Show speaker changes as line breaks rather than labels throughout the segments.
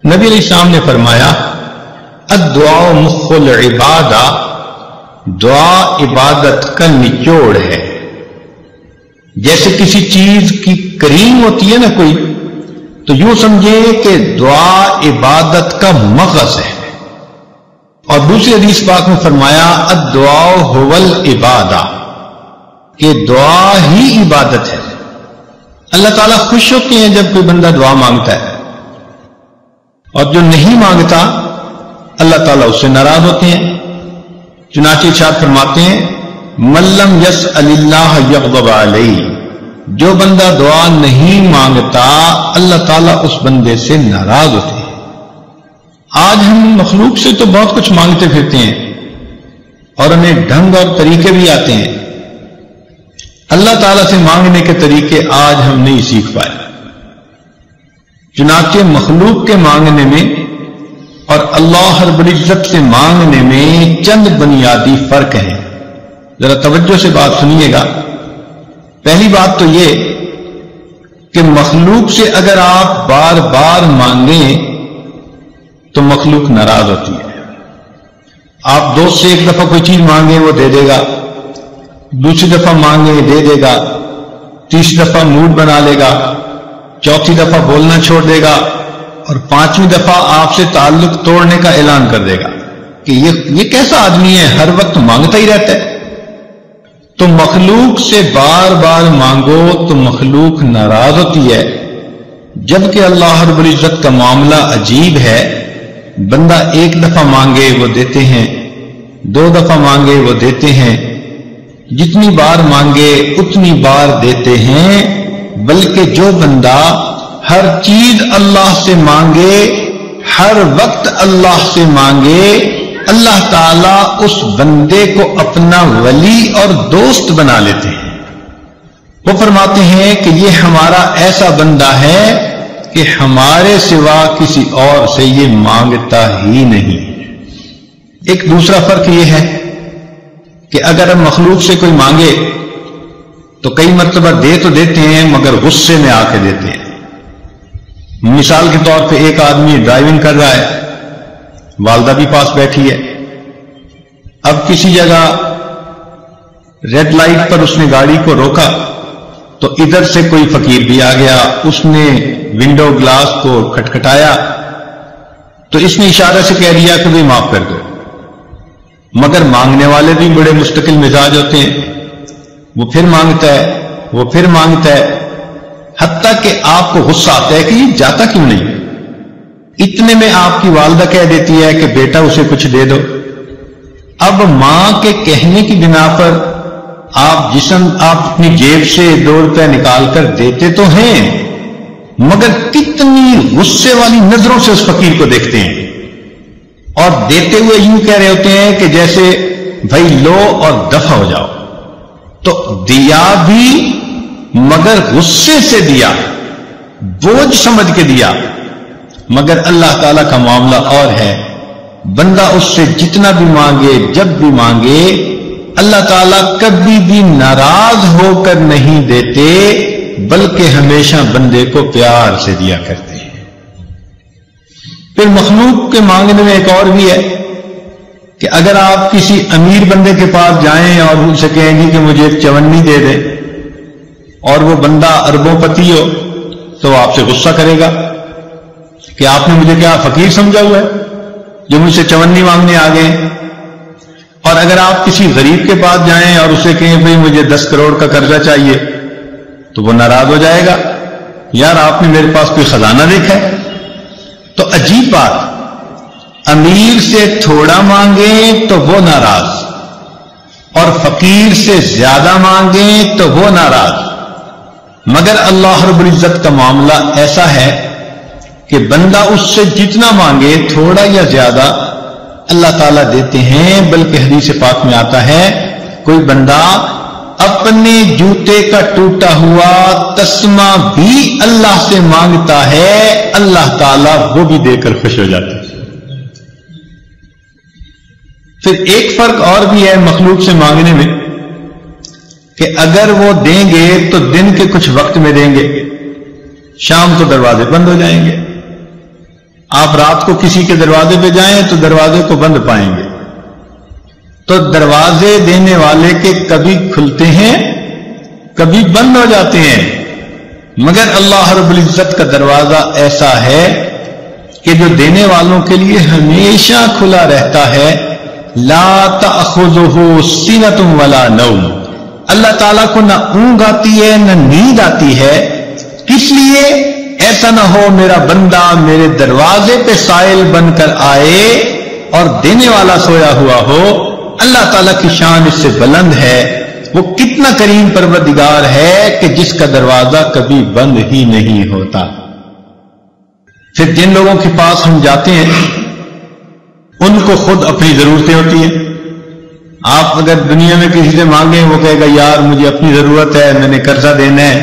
نبی علیہ السلام نے فرمایا الدعاء مخل عبادہ، دعا عبادت کا نچوڑ ہے۔ جیسے کسی چیز کی کریم ہوتی ہے نا کوئی، تو یوں سمجھے کہ دعا عبادت کا مغز ہے۔ اور دوسری حدیث پاک میں فرمایا الدعاء هو العبادہ، کہ دعا ہی عبادت ہے۔ اللہ تعالیٰ خوش ہوتے ہیں جب کوئی بندہ دعا مانگتا ہے، اور جو نہیں مانگتا اللہ تعالیٰ اس سے ناراض ہوتے ہیں۔ چنانچہ ارشاد فرماتے ہیں من لم یسأل اللہ یغضب علیہ، جو بندہ دعا نہیں مانگتا اللہ تعالیٰ اس بندے سے ناراض ہوتے ہیں۔ آج ہم مخلوق سے تو بہت کچھ مانگتے پھرتے ہیں اور ہمیں ڈھنگ اور طریقے بھی آتے ہیں، اللہ تعالیٰ سے مانگنے کے طریقے آج ہم نہیں سیکھ پائے۔ چنانچہ مخلوق کے مانگنے میں اور اللہ رب العزت سے مانگنے میں چند بنیادی فرق ہیں، ذرا توجہ سے بات سنیے گا۔ پہلی بات تو یہ کہ مخلوق سے اگر آپ بار بار مانگیں تو مخلوق ناراض ہوتی ہے۔ آپ دوست سے ایک دفعہ کوئی چیز مانگیں وہ دے دے گا، دوسری دفعہ مانگیں دے دے گا، تیسری دفعہ موڈ بنا لے گا، چوتھی دفعہ بولنا چھوڑ دے گا، اور پانچویں دفعہ آپ سے تعلق توڑنے کا اعلان کر دے گا کہ یہ کیسا آدمی ہے، ہر وقت مانگتا ہی رہتا ہے۔ تو مخلوق سے بار بار مانگو تو مخلوق ناراض ہوتی ہے، جبکہ اللہ رب العزت کا معاملہ عجیب ہے۔ بندہ ایک دفعہ مانگے وہ دیتے ہیں، دو دفعہ مانگے وہ دیتے ہیں، جتنی بار مانگے اتنی بار دیتے ہیں، بلکہ جو بندہ ہر چیز اللہ سے مانگے، ہر وقت اللہ سے مانگے، اللہ تعالیٰ اس بندے کو اپنا ولی اور دوست بنا لیتے ہیں۔ وہ فرماتے ہیں کہ یہ ہمارا ایسا بندہ ہے کہ ہمارے سوا کسی اور سے یہ مانگتا ہی نہیں۔ ایک دوسرا فرق یہ ہے کہ اگر ہم مخلوق سے کوئی مانگے تو کئی مرتبہ دے تو دیتے ہیں مگر غصے میں آ کے دیتے ہیں۔ مثال کے طور پہ ایک آدمی ڈرائیونگ کر رہا ہے، والدہ بھی پاس بیٹھی ہے، اب کسی جگہ ریڈ لائٹ پر اس نے گاڑی کو روکا تو ادھر سے کوئی فقیر بھی آ گیا، اس نے ونڈو گلاس کو کھٹکھٹایا تو اس نے اشارے سے کہہ دیا کہ بھئی معاف کر دو، مگر مانگنے والے بھی بڑے مستقل مزاج ہوتے ہیں، وہ پھر مانگتا ہے، وہ پھر مانگتا ہے، حتیٰ کہ آپ کو غصہ آتا ہے کہ یہ جاتا کیوں نہیں۔ اتنے میں آپ کی والدہ کہہ دیتی ہے کہ بیٹا اسے کچھ دے دو۔ اب ماں کے کہنے کی بنا پر آپ اپنی جیب سے 2 روپے نکال کر دیتے تو ہیں، مگر کتنی غصے والی نظروں سے اس فقیر کو دیکھتے ہیں، اور دیتے ہوئے یوں کہہ رہے ہوتے ہیں کہ جیسے بھائی لو اور دفع ہو جاؤ۔ تو دیا بھی مگر غصے سے دیا، بوجھ سمجھ کے دیا، مگر اللہ تعالیٰ کا معاملہ اور ہے۔ بندہ اس سے جتنا بھی مانگے، جب بھی مانگے، اللہ تعالیٰ کبھی بھی ناراض ہو کر نہیں دیتے، بلکہ ہمیشہ بندے کو پیار سے دیا کرتے ہیں۔ پھر مخلوق کے مانگنے میں ایک اور بھی ہے کہ اگر آپ کسی امیر بندے کے پاس جائیں اور ان سے کہیں گے کہ مجھے ایک چونی دے دے، اور وہ بندہ اربوں پتی ہو تو آپ سے غصہ کرے گا کہ آپ نے مجھے کیا فقیر سمجھا ہوا ہے جو مجھ سے چونی مانگنے آ گئے۔ اور اگر آپ کسی غریب کے پاس جائیں اور اسے کہیں بھئی مجھے 10 کروڑ کا قرضہ چاہیے تو وہ ناراض ہو جائے گا، یار آپ نے میرے پاس کوئی خزانہ دیکھا ہے۔ تو عجیب بات، امیر سے تھوڑا مانگیں تو وہ ناراض، اور فقیر سے زیادہ مانگیں تو وہ ناراض۔ مگر اللہ رب العزت کا معاملہ ایسا ہے کہ بندہ اس سے جتنا مانگے، تھوڑا یا زیادہ، اللہ تعالیٰ دیتے ہیں۔ بلکہ حدیث پاک میں آتا ہے کوئی بندہ اپنے جوتے کا ٹوٹا ہوا تسمہ بھی اللہ سے مانگتا ہے، اللہ تعالیٰ وہ بھی دے کر خوش ہو جاتا ہے۔ پھر ایک فرق اور بھی ہے مخلوق سے مانگنے میں کہ اگر وہ دیں گے تو دن کے کچھ وقت میں دیں گے، شام کو دروازے بند ہو جائیں گے۔ آپ رات کو کسی کے دروازے پہ جائیں تو دروازے کو بند پائیں گے. تو دروازے دینے والے کے کبھی کھلتے ہیں کبھی بند ہو جاتے ہیں، مگر اللہ رب العزت کا دروازہ ایسا ہے کہ جو دینے والوں کے لیے ہمیشہ کھلا رہتا ہے. لا تأخذہ سنۃ ولا نوم، اللہ تعالیٰ کو نہ اونگ آتی ہے نہ نیند آتی ہے. کس لیے؟ ایسا نہ ہو میرا بندہ میرے دروازے پہ سائل بن کر آئے اور دینے والا سویا ہوا ہو. اللہ تعالیٰ کی شان اس سے بلند ہے. وہ کتنا کریم پروردگار ہے کہ جس کا دروازہ کبھی بند ہی نہیں ہوتا. پھر جن لوگوں کے پاس ہم جاتے ہیں ان کو خود اپنی ضرورتیں ہوتی ہیں. آپ اگر دنیا میں کسی سے مانگیں وہ کہے گا یار مجھے اپنی ضرورت ہے، میں نے قرضہ دینا ہے،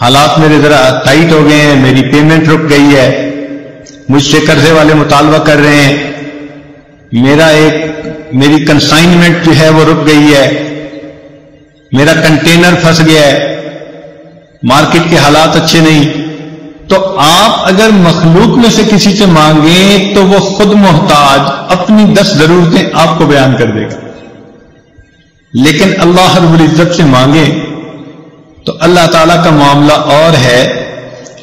حالات میرے ذرا ٹائٹ ہو گئے ہیں، میری پیمنٹ رک گئی ہے، مجھ سے قرضے والے مطالبہ کر رہے ہیں، میری کنسائنمنٹ جو ہے وہ رک گئی ہے، میرا کنٹینر پھنس گیا ہے، مارکیٹ کے حالات اچھے نہیں. تو آپ اگر مخلوق میں سے کسی سے مانگیں تو وہ خود محتاج اپنی 10 ضرورتیں آپ کو بیان کر دے گا. لیکن اللہ رب العزت سے مانگیں تو اللہ تعالیٰ کا معاملہ اور ہے.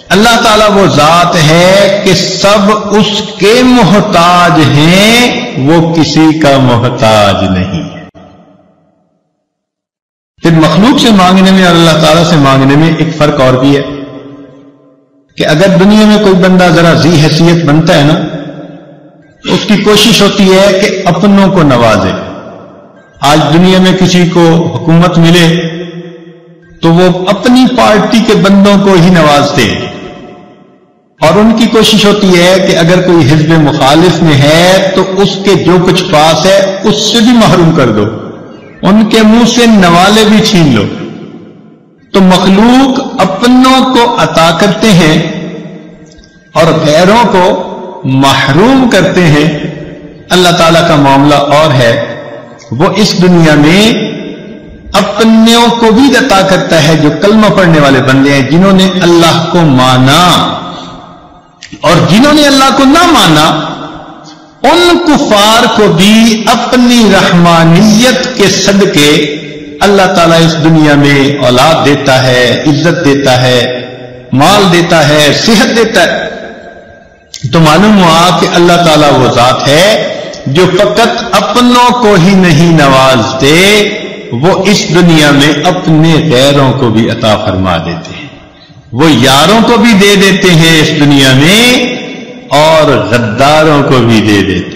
اللہ تعالیٰ وہ ذات ہے کہ سب اس کے محتاج ہیں، وہ کسی کا محتاج نہیں ہے. پھر مخلوق سے مانگنے میں اور اللہ تعالیٰ سے مانگنے میں ایک فرق اور بھی ہے کہ اگر دنیا میں کوئی بندہ ذرا ذی حیثیت بنتا ہے نا، اس کی کوشش ہوتی ہے کہ اپنوں کو نوازے. آج دنیا میں کسی کو حکومت ملے تو وہ اپنی پارٹی کے بندوں کو ہی نوازتے ہیں، اور ان کی کوشش ہوتی ہے کہ اگر کوئی حزب مخالف میں ہے تو اس کے جو کچھ پاس ہے اس سے بھی محروم کر دو، ان کے منہ سے نوالے بھی چھین لو. تو مخلوق اپنوں کو عطا کرتے ہیں اور غیروں کو محروم کرتے ہیں. اللہ تعالیٰ کا معاملہ اور ہے. وہ اس دنیا میں اپنوں کو بھی عطا کرتا ہے جو کلمہ پڑھنے والے بندے ہیں، جنہوں نے اللہ کو مانا، اور جنہوں نے اللہ کو نہ مانا ان کفار کو بھی اپنی رحمانیت کے صدقے اللہ تعالیٰ اس دنیا میں اولاد دیتا ہے، عزت دیتا ہے، مال دیتا ہے، صحت دیتا ہے. تو معلوم ہوا کہ اللہ تعالیٰ وہ ذات ہے جو فقط اپنوں کو ہی نہیں نوازتے، وہ اس دنیا میں اپنے غیروں کو بھی عطا فرما دیتے ہیں. وہ یاروں کو بھی دے دیتے ہیں اس دنیا میں اور غداروں کو بھی دے دیتے ہیں.